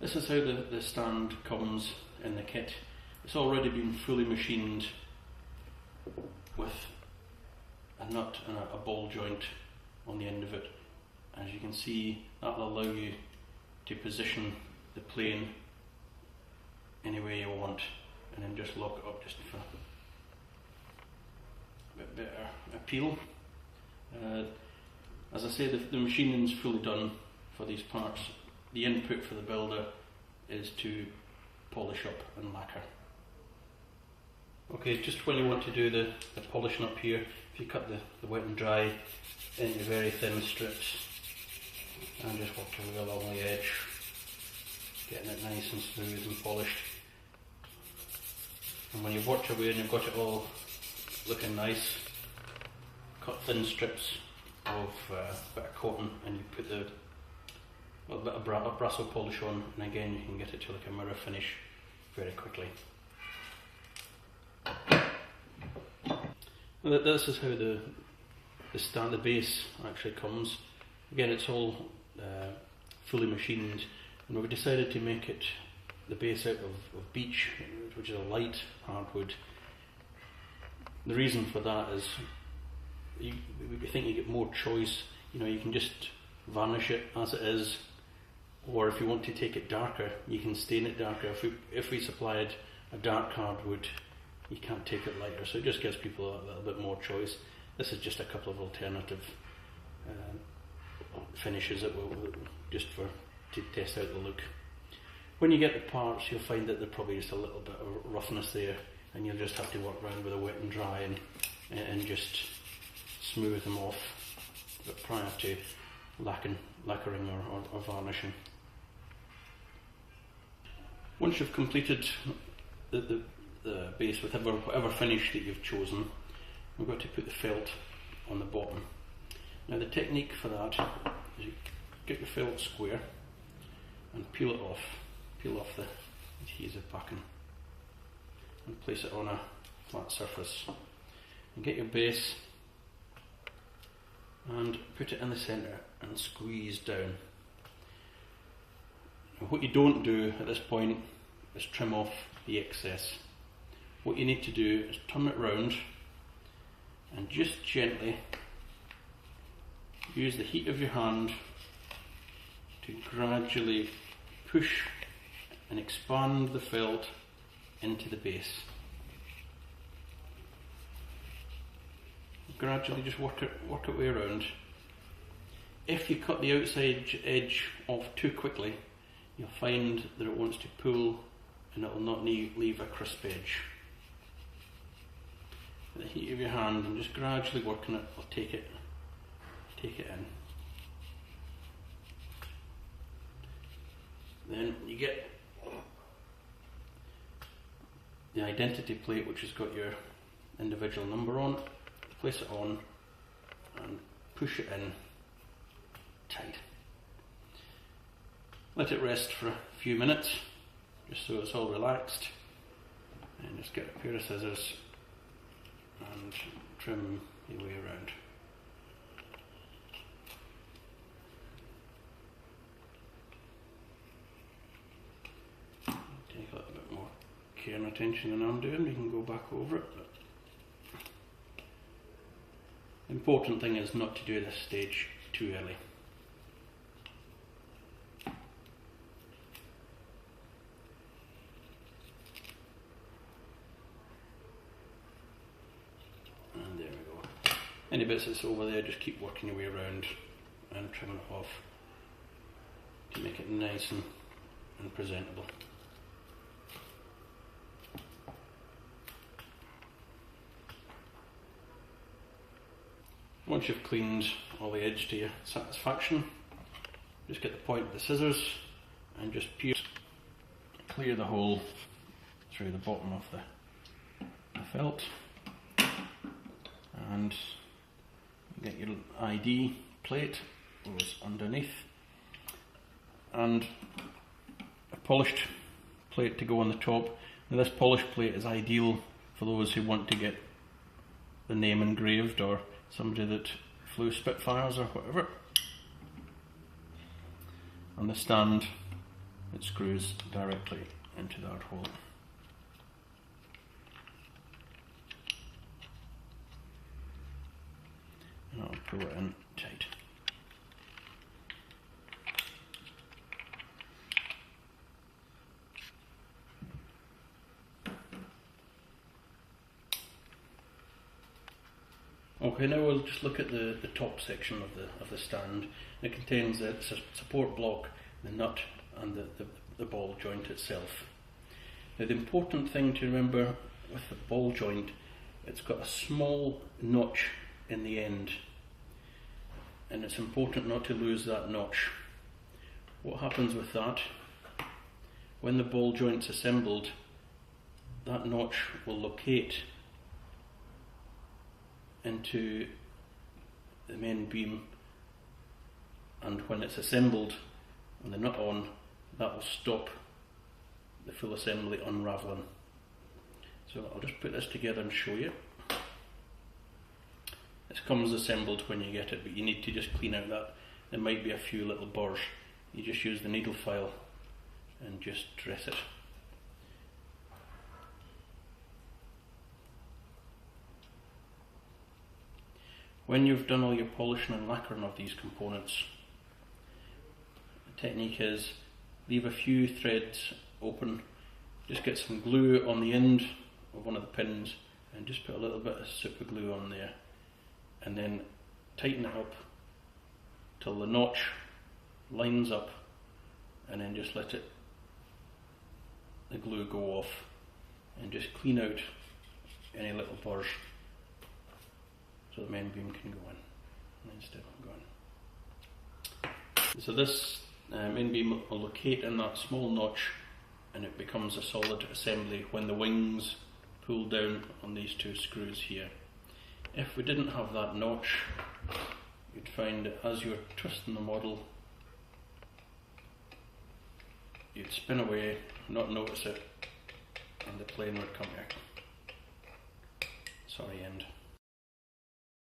This is how the stand comes in the kit. It's already been fully machined with a nut and a ball joint on the end of it. As you can see, that will allow you to position the plane any way you want, and then just lock it up just for a bit better appeal. As I say, the machining's fully done for these parts. The input for the builder is to polish up and lacquer. Okay, just when you want to do the polishing up here, if you cut the wet and dry into very thin strips and just work your way along the edge, getting it nice and smooth and polished. And when you've worked your way and you've got it all looking nice, cut thin strips of bit of cotton and you put a bit of brasso polish on, and again you can get it to like a mirror finish very quickly. And this is how the base actually comes. Again, it's all fully machined, and we've decided to make it the base out of beech, which is a light hardwood. The reason for that is we think you get more choice. You know, you can just varnish it as it is, or if you want to take it darker, you can stain it darker. If we supplied a dark hardwood, you can't take it lighter, so it just gives people a little bit more choice. This is just a couple of alternative finishes that we'll just to test out the look. When you get the parts, you'll find that there's probably just a little bit of roughness there, and you'll just have to work around with a wet and dry and just smooth them off, but prior to lacquering or varnishing. Once you've completed the base with whatever finish that you've chosen, we've got to put the felt on the bottom. Now the technique for that is you get your felt square and peel off the adhesive backing and place it on a flat surface, and get your base and put it in the centre and squeeze down. Now, what you don't do at this point is trim off the excess. What you need to do is turn it round and just gently use the heat of your hand to gradually push and expand the felt into the base. Gradually just work it way around. If you cut the outside edge off too quickly, you'll find that it wants to pull and it will not leave a crisp edge. With the heat of your hand and just gradually working it will take it in. Then you get the identity plate, which has got your individual number on it. Place it on and push it in tight. Let it rest for a few minutes just so it's all relaxed, and just get a pair of scissors and trim your way around. Take a little bit more care and attention than I'm doing, you can go back over it. The important thing is not to do this stage too early. And there we go. Any bits that's over there, just keep working your way around and trimming it off to make it nice and presentable. Once you've cleaned all the edge to your satisfaction, just get the point of the scissors and just clear the hole through the bottom of the felt, and get your ID plate goes underneath, and a polished plate to go on the top. Now this polished plate is ideal for those who want to get the name engraved, or somebody that flew Spitfires or whatever. And the stand it screws directly into that hole. And I'll pull it in tight. Okay, now we'll just look at the top section of the stand. It contains the support block, the nut, and the ball joint itself. Now the important thing to remember with the ball joint, it's got a small notch in the end, and it's important not to lose that notch. What happens with that? When the ball joint's assembled, that notch will locate into the main beam, and when it's assembled and the nut on, that will stop the full assembly unravelling. So I'll just put this together and show you. This comes assembled when you get it, but you need to just clean out that there might be a few little burrs. You just use the needle file and just dress it. When you've done all your polishing and lacquering of these components, the technique is leave a few threads open, just get some glue on the end of one of the pins and just put a little bit of super glue on there, and then tighten it up till the notch lines up, and then just let the glue go off and just clean out any little burrs so the main beam can go in instead of going. So this main beam will locate in that small notch, and it becomes a solid assembly when the wings pull down on these two screws here. If we didn't have that notch, you'd find that as you're twisting the model, you'd spin away, not notice it, and the plane would come here. Sorry, end.